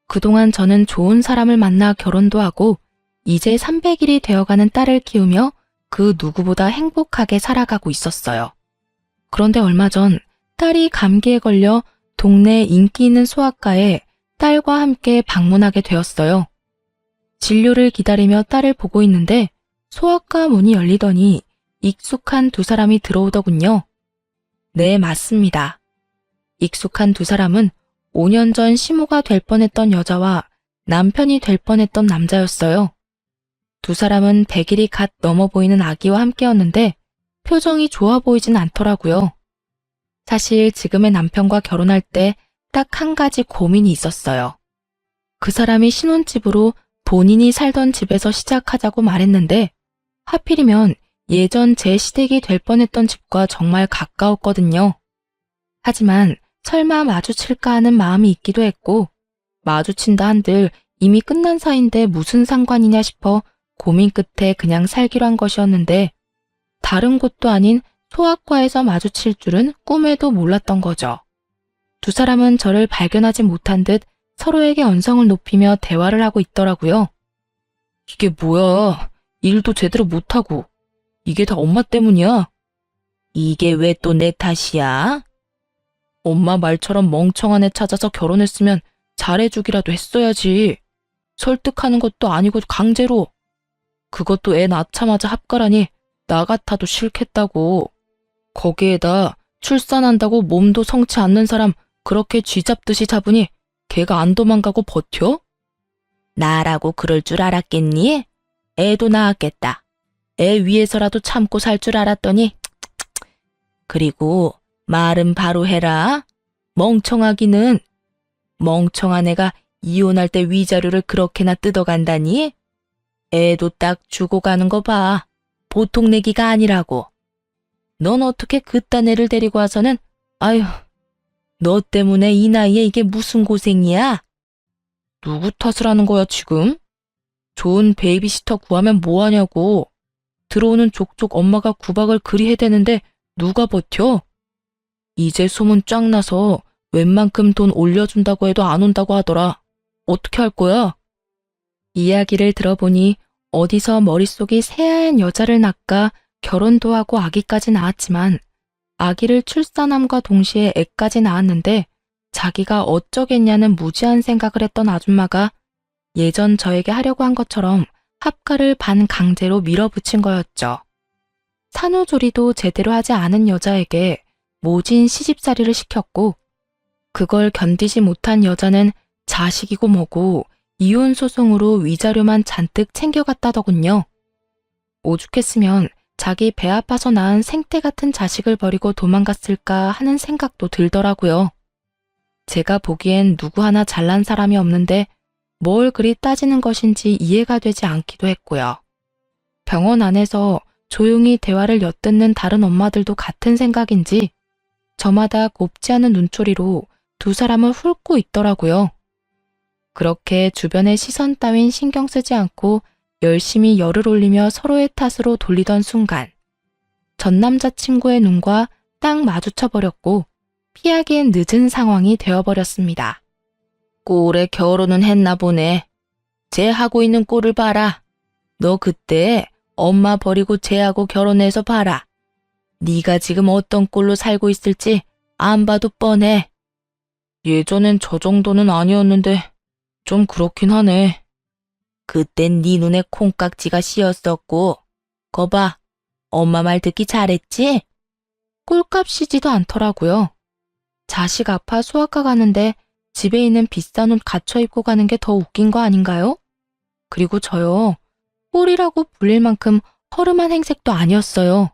그동안 저는 좋은 사람을 만나 결혼도 하고 이제 300일이 되어가는 딸을 키우며 그 누구보다 행복하게 살아가고 있었어요. 그런데 얼마 전 딸이 감기에 걸려 동네 인기 있는 소아과에 딸과 함께 방문하게 되었어요. 진료를 기다리며 딸을 보고 있는데 소아과 문이 열리더니 익숙한 두 사람이 들어오더군요. 네, 맞습니다. 익숙한 두 사람은 5년 전 시모가 될 뻔했던 여자와 남편이 될 뻔했던 남자였어요. 두 사람은 100일이 갓 넘어 보이는 아기와 함께였는데 표정이 좋아 보이진 않더라고요. 사실 지금의 남편과 결혼할 때 딱 한 가지 고민이 있었어요. 그 사람이 신혼집으로 본인이 살던 집에서 시작하자고 말했는데 하필이면 예전 제 시댁이 될 뻔했던 집과 정말 가까웠거든요. 하지만 설마 마주칠까 하는 마음이 있기도 했고 마주친다 한들 이미 끝난 사이인데 무슨 상관이냐 싶어 고민 끝에 그냥 살기로 한 것이었는데 다른 곳도 아닌 소아과에서 마주칠 줄은 꿈에도 몰랐던 거죠. 두 사람은 저를 발견하지 못한 듯 서로에게 언성을 높이며 대화를 하고 있더라고요. 이게 뭐야? 일도 제대로 못하고. 이게 다 엄마 때문이야. 이게 왜 또 내 탓이야? 엄마 말처럼 멍청한 애 찾아서 결혼했으면 잘해주기라도 했어야지. 설득하는 것도 아니고 강제로. 그것도 애 낳자마자 합가라니 나 같아도 싫겠다고. 거기에다 출산한다고 몸도 성치 않는 사람 그렇게 쥐잡듯이 잡으니 걔가 안 도망가고 버텨? 나라고 그럴 줄 알았겠니? 애도 낳았겠다. 애 위해서라도 참고 살 줄 알았더니 그리고 말은 바로 해라. 멍청하기는. 멍청한 애가 이혼할 때 위자료를 그렇게나 뜯어간다니? 애도 딱 주고 가는 거 봐. 보통 내기가 아니라고. 넌 어떻게 그딴 애를 데리고 와서는 아휴, 너 때문에 이 나이에 이게 무슨 고생이야? 누구 탓을 하는 거야 지금? 좋은 베이비시터 구하면 뭐하냐고. 들어오는 족족 엄마가 구박을 그리 해대는데 누가 버텨? 이제 소문 쫙 나서 웬만큼 돈 올려준다고 해도 안 온다고 하더라. 어떻게 할 거야? 이야기를 들어보니 어디서 머릿속이 새하얀 여자를 낳까 결혼도 하고 아기까지 낳았지만 아기를 출산함과 동시에 애까지 낳았는데 자기가 어쩌겠냐는 무지한 생각을 했던 아줌마가 예전 저에게 하려고 한 것처럼 합가를 반강제로 밀어붙인 거였죠. 산후조리도 제대로 하지 않은 여자에게 모진 시집살이를 시켰고 그걸 견디지 못한 여자는 자식이고 뭐고 이혼 소송으로 위자료만 잔뜩 챙겨갔다더군요. 오죽했으면 자기 배 아파서 낳은 생떼 같은 자식을 버리고 도망갔을까 하는 생각도 들더라고요. 제가 보기엔 누구 하나 잘난 사람이 없는데 뭘 그리 따지는 것인지 이해가 되지 않기도 했고요. 병원 안에서 조용히 대화를 엿듣는 다른 엄마들도 같은 생각인지 저마다 곱지 않은 눈초리로 두 사람을 훑고 있더라고요. 그렇게 주변의 시선 따윈 신경 쓰지 않고 열심히 열을 올리며 서로의 탓으로 돌리던 순간 전 남자친구의 눈과 딱 마주쳐버렸고 피하기엔 늦은 상황이 되어버렸습니다. 꼴에 결혼은 했나 보네. 쟤 하고 있는 꼴을 봐라. 너 그때 엄마 버리고 쟤하고 결혼해서 봐라. 네가 지금 어떤 꼴로 살고 있을지 안 봐도 뻔해. 예전엔 저 정도는 아니었는데 좀 그렇긴 하네. 그땐 네 눈에 콩깍지가 씌었었고 거봐, 엄마 말 듣기 잘했지? 꼴값이지도 않더라고요. 자식 아파 소아과 가는데 집에 있는 비싼 옷 갖춰 입고 가는 게 더 웃긴 거 아닌가요? 그리고 저요, 꼴이라고 불릴 만큼 허름한 행색도 아니었어요.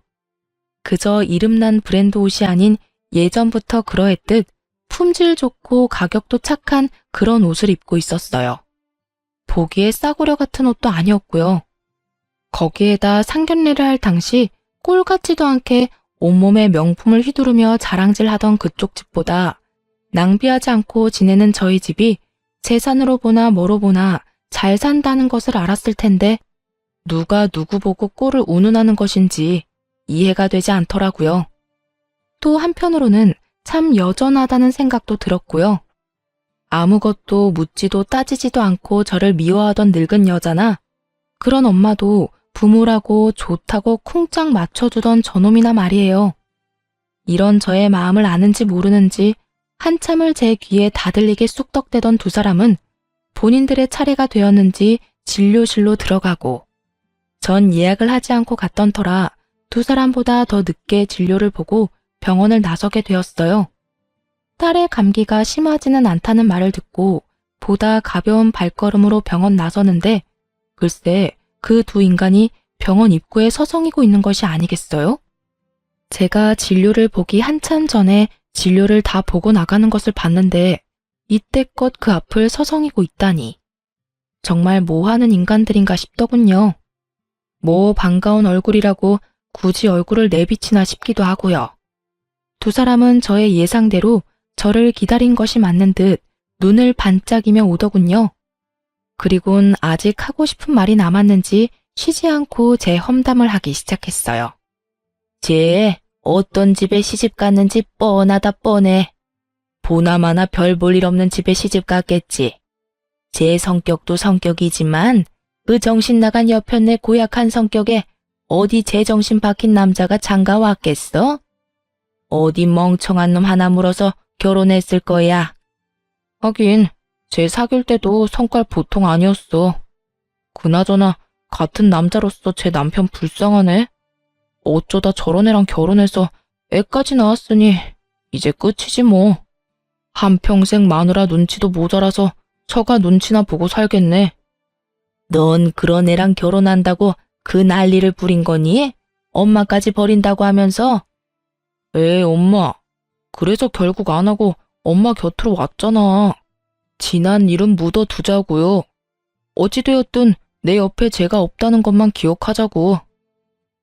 그저 이름난 브랜드 옷이 아닌 예전부터 그러했듯 품질 좋고 가격도 착한 그런 옷을 입고 있었어요. 보기에 싸구려 같은 옷도 아니었고요. 거기에다 상견례를 할 당시 꼴 같지도 않게 온몸에 명품을 휘두르며 자랑질하던 그쪽 집보다 낭비하지 않고 지내는 저희 집이 재산으로 보나 뭐로 보나 잘 산다는 것을 알았을 텐데 누가 누구 보고 꼴을 운운하는 것인지 이해가 되지 않더라고요. 또 한편으로는 참 여전하다는 생각도 들었고요. 아무것도 묻지도 따지지도 않고 저를 미워하던 늙은 여자나 그런 엄마도 부모라고 좋다고 쿵짝 맞춰주던 저놈이나 말이에요. 이런 저의 마음을 아는지 모르는지 한참을 제 귀에 다들리게 쑥덕대던 두 사람은 본인들의 차례가 되었는지 진료실로 들어가고 전 예약을 하지 않고 갔던 터라 두 사람보다 더 늦게 진료를 보고 병원을 나서게 되었어요. 딸의 감기가 심하지는 않다는 말을 듣고 보다 가벼운 발걸음으로 병원 나서는데 글쎄 그 두 인간이 병원 입구에 서성이고 있는 것이 아니겠어요? 제가 진료를 보기 한참 전에 진료를 다 보고 나가는 것을 봤는데 이때껏 그 앞을 서성이고 있다니. 정말 뭐하는 인간들인가 싶더군요. 뭐 반가운 얼굴이라고 굳이 얼굴을 내비치나 싶기도 하고요. 두 사람은 저의 예상대로 저를 기다린 것이 맞는 듯 눈을 반짝이며 오더군요. 그리곤 아직 하고 싶은 말이 남았는지 쉬지 않고 제 험담을 하기 시작했어요. 쟤 어떤 집에 시집 갔는지 뻔하다 뻔해. 보나마나 별 볼 일 없는 집에 시집 갔겠지. 제 성격도 성격이지만 그 정신 나간 여편네 고약한 성격에 어디 제정신 박힌 남자가 장가 왔겠어? 어디 멍청한 놈 하나 물어서 결혼했을 거야. 하긴 쟤 사귈 때도 성깔 보통 아니었어. 그나저나 같은 남자로서 제 남편 불쌍하네. 어쩌다 저런 애랑 결혼해서 애까지 낳았으니 이제 끝이지 뭐. 한평생 마누라 눈치도 모자라서 처가 눈치나 보고 살겠네. 넌 그런 애랑 결혼한다고 그 난리를 부린 거니? 엄마까지 버린다고 하면서? 에이, 엄마. 그래서 결국 안 하고 엄마 곁으로 왔잖아. 지난 일은 묻어두자고요. 어찌되었든 내 옆에 제가 없다는 것만 기억하자고.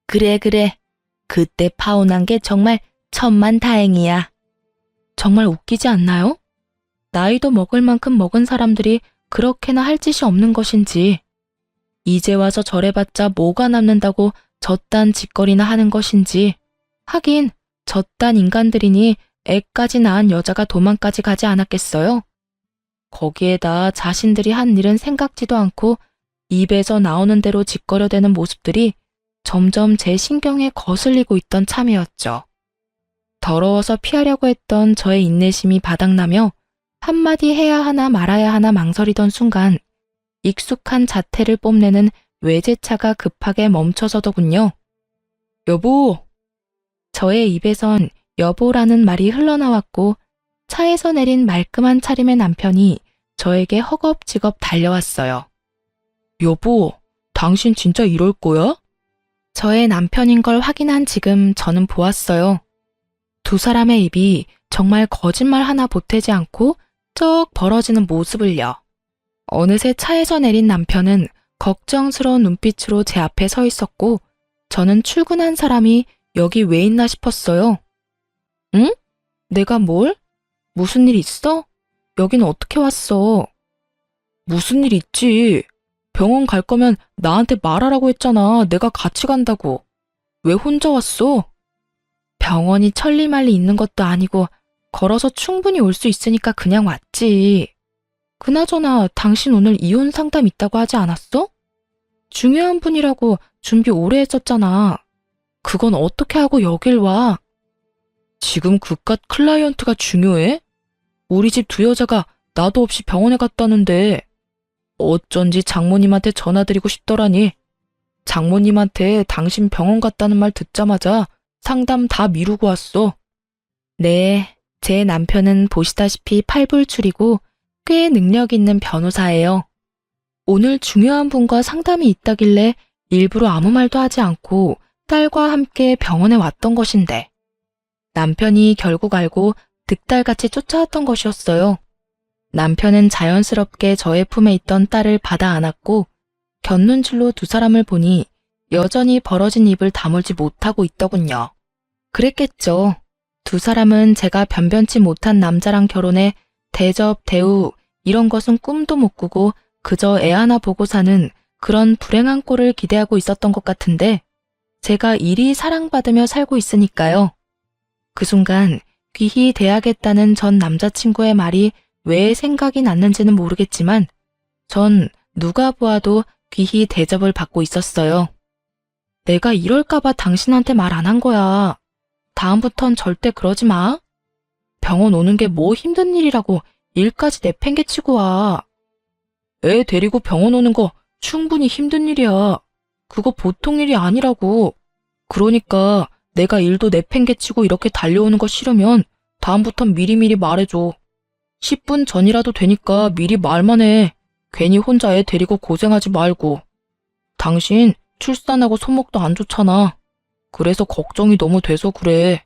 그래. 그때 파혼한 게 정말 천만다행이야. 정말 웃기지 않나요? 나이도 먹을 만큼 먹은 사람들이 그렇게나 할 짓이 없는 것인지, 이제 와서 저래봤자 뭐가 남는다고 저딴 짓거리나 하는 것인지, 하긴 저딴 인간들이니 애까지 낳은 여자가 도망까지 가지 않았겠어요? 거기에다 자신들이 한 일은 생각지도 않고 입에서 나오는 대로 짓거려대는 모습들이 점점 제 신경에 거슬리고 있던 참이었죠. 더러워서 피하려고 했던 저의 인내심이 바닥나며 한마디 해야 하나 말아야 하나 망설이던 순간 익숙한 자태를 뽐내는 외제차가 급하게 멈춰서더군요. 여보! 저의 입에선 여보라는 말이 흘러나왔고 차에서 내린 말끔한 차림의 남편이 저에게 허겁지겁 달려왔어요. 여보, 당신 진짜 이럴 거야? 저의 남편인 걸 확인한 지금 저는 보았어요. 두 사람의 입이 정말 거짓말 하나 보태지 않고 쩍 벌어지는 모습을요. 어느새 차에서 내린 남편은 걱정스러운 눈빛으로 제 앞에 서 있었고 저는 출근한 사람이 여기 왜 있나 싶었어요. 응? 내가 뭘? 무슨 일 있어? 여긴 어떻게 왔어? 무슨 일 있지? 병원 갈 거면 나한테 말하라고 했잖아. 내가 같이 간다고. 왜 혼자 왔어? 병원이 천리말리 있는 것도 아니고 걸어서 충분히 올 수 있으니까 그냥 왔지. 그나저나 당신 오늘 이혼 상담 있다고 하지 않았어? 중요한 분이라고 준비 오래 했었잖아. 그건 어떻게 하고 여길 와? 지금 그깟 클라이언트가 중요해? 우리 집 두 여자가 나도 없이 병원에 갔다는데 어쩐지 장모님한테 전화드리고 싶더라니. 장모님한테 당신 병원 갔다는 말 듣자마자 상담 다 미루고 왔어. 네, 제 남편은 보시다시피 팔불출이고 꽤 능력 있는 변호사예요. 오늘 중요한 분과 상담이 있다길래 일부러 아무 말도 하지 않고 딸과 함께 병원에 왔던 것인데 남편이 결국 알고 득달같이 쫓아왔던 것이었어요. 남편은 자연스럽게 저의 품에 있던 딸을 받아 안았고 곁눈질로 두 사람을 보니 여전히 벌어진 입을 다물지 못하고 있더군요. 그랬겠죠. 두 사람은 제가 변변치 못한 남자랑 결혼해 대접, 대우 이런 것은 꿈도 못 꾸고 그저 애 하나 보고 사는 그런 불행한 꼴을 기대하고 있었던 것 같은데 제가 이리 사랑받으며 살고 있으니까요. 그 순간 귀히 대하겠다는 전 남자친구의 말이 왜 생각이 났는지는 모르겠지만 전 누가 보아도 귀히 대접을 받고 있었어요. 내가 이럴까봐 당신한테 말 안 한 거야. 다음부턴 절대 그러지 마. 병원 오는 게 뭐 힘든 일이라고 일까지 내팽개치고 와. 애 데리고 병원 오는 거 충분히 힘든 일이야. 그거 보통 일이 아니라고. 그러니까 내가 일도 내팽개치고 이렇게 달려오는 거 싫으면 다음부턴 미리미리 말해줘. 10분 전이라도 되니까 미리 말만 해. 괜히 혼자 애 데리고 고생하지 말고. 당신 출산하고 손목도 안 좋잖아. 그래서 걱정이 너무 돼서 그래.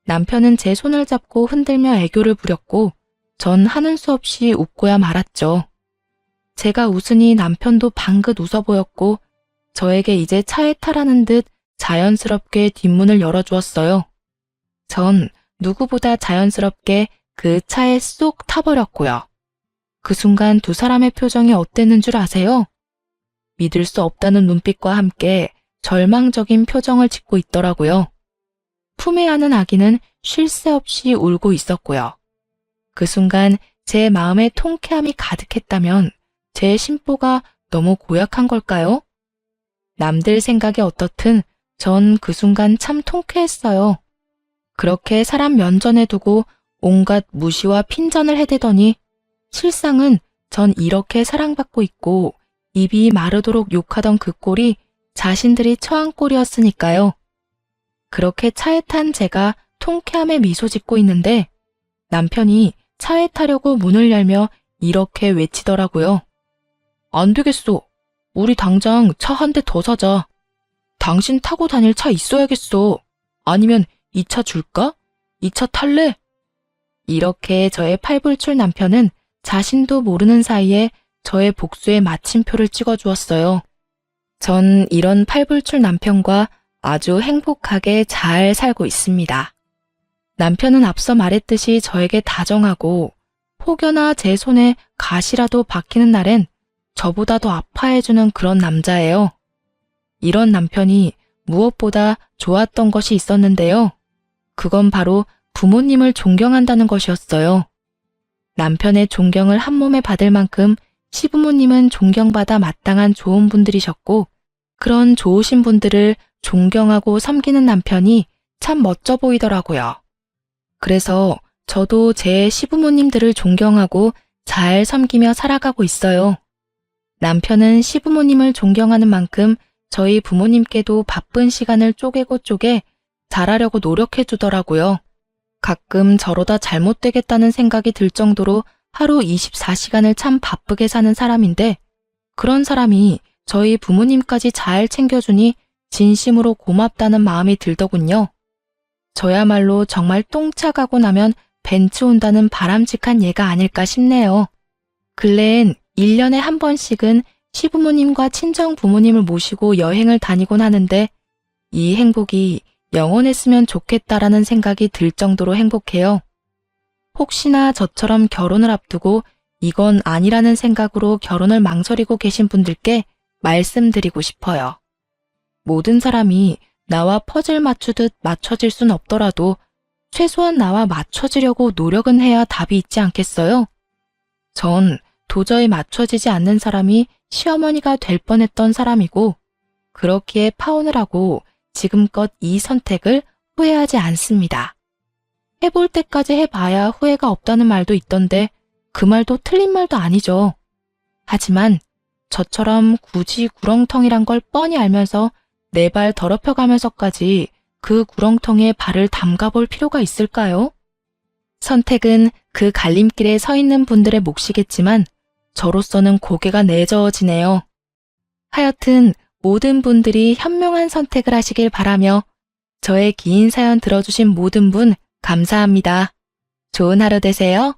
남편은 제 손을 잡고 흔들며 애교를 부렸고 전 하는 수 없이 웃고야 말았죠. 제가 웃으니 남편도 방긋 웃어 보였고 저에게 이제 차에 타라는 듯 자연스럽게 뒷문을 열어주었어요. 전 누구보다 자연스럽게 그 차에 쏙 타버렸고요. 그 순간 두 사람의 표정이 어땠는 줄 아세요? 믿을 수 없다는 눈빛과 함께 절망적인 표정을 짓고 있더라고요. 품에 안은 아기는 쉴 새 없이 울고 있었고요. 그 순간 제 마음에 통쾌함이 가득했다면 제 심보가 너무 고약한 걸까요? 남들 생각이 어떻든 전 그 순간 참 통쾌했어요. 그렇게 사람 면전에 두고 온갖 무시와 핀잔을 해대더니 실상은 전 이렇게 사랑받고 있고 입이 마르도록 욕하던 그 꼴이 자신들이 처한 꼴이었으니까요. 그렇게 차에 탄 제가 통쾌함에 미소 짓고 있는데 남편이 차에 타려고 문을 열며 이렇게 외치더라고요. 안 되겠소. 우리 당장 차 한 대 더 사자. 당신 타고 다닐 차 있어야겠어. 아니면 이 차 줄까? 이 차 탈래? 이렇게 저의 팔불출 남편은 자신도 모르는 사이에 저의 복수의 마침표를 찍어주었어요. 전 이런 팔불출 남편과 아주 행복하게 잘 살고 있습니다. 남편은 앞서 말했듯이 저에게 다정하고 혹여나 제 손에 가시라도 박히는 날엔 저보다 더 아파해주는 그런 남자예요. 이런 남편이 무엇보다 좋았던 것이 있었는데요. 그건 바로 부모님을 존경한다는 것이었어요. 남편의 존경을 한 몸에 받을 만큼 시부모님은 존경받아 마땅한 좋은 분들이셨고 그런 좋으신 분들을 존경하고 섬기는 남편이 참 멋져 보이더라고요. 그래서 저도 제 시부모님들을 존경하고 잘 섬기며 살아가고 있어요. 남편은 시부모님을 존경하는 만큼 저희 부모님께도 바쁜 시간을 쪼개고 쪼개 잘하려고 노력해 주더라고요. 가끔 저러다 잘못되겠다는 생각이 들 정도로 하루 24시간을 참 바쁘게 사는 사람인데 그런 사람이 저희 부모님까지 잘 챙겨주니 진심으로 고맙다는 마음이 들더군요. 저야말로 정말 똥차 가고 나면 벤츠 온다는 바람직한 예가 아닐까 싶네요. 근래엔 1년에 한 번씩은 시부모님과 친정 부모님을 모시고 여행을 다니곤 하는데 이 행복이 영원했으면 좋겠다라는 생각이 들 정도로 행복해요. 혹시나 저처럼 결혼을 앞두고 이건 아니라는 생각으로 결혼을 망설이고 계신 분들께 말씀드리고 싶어요. 모든 사람이 나와 퍼즐 맞추듯 맞춰질 순 없더라도 최소한 나와 맞춰지려고 노력은 해야 답이 있지 않겠어요? 전 도저히 맞춰지지 않는 사람이 시어머니가 될 뻔했던 사람이고 그렇기에 파혼을 하고 지금껏 이 선택을 후회하지 않습니다. 해볼 때까지 해봐야 후회가 없다는 말도 있던데 그 말도 틀린 말도 아니죠. 하지만 저처럼 굳이 구렁텅이란 걸 뻔히 알면서 내 발 더럽혀가면서까지 그 구렁텅이에 발을 담가볼 필요가 있을까요? 선택은 그 갈림길에 서 있는 분들의 몫이겠지만 저로서는 고개가 내저어지네요. 하여튼 모든 분들이 현명한 선택을 하시길 바라며 저의 긴 사연 들어주신 모든 분 감사합니다. 좋은 하루 되세요.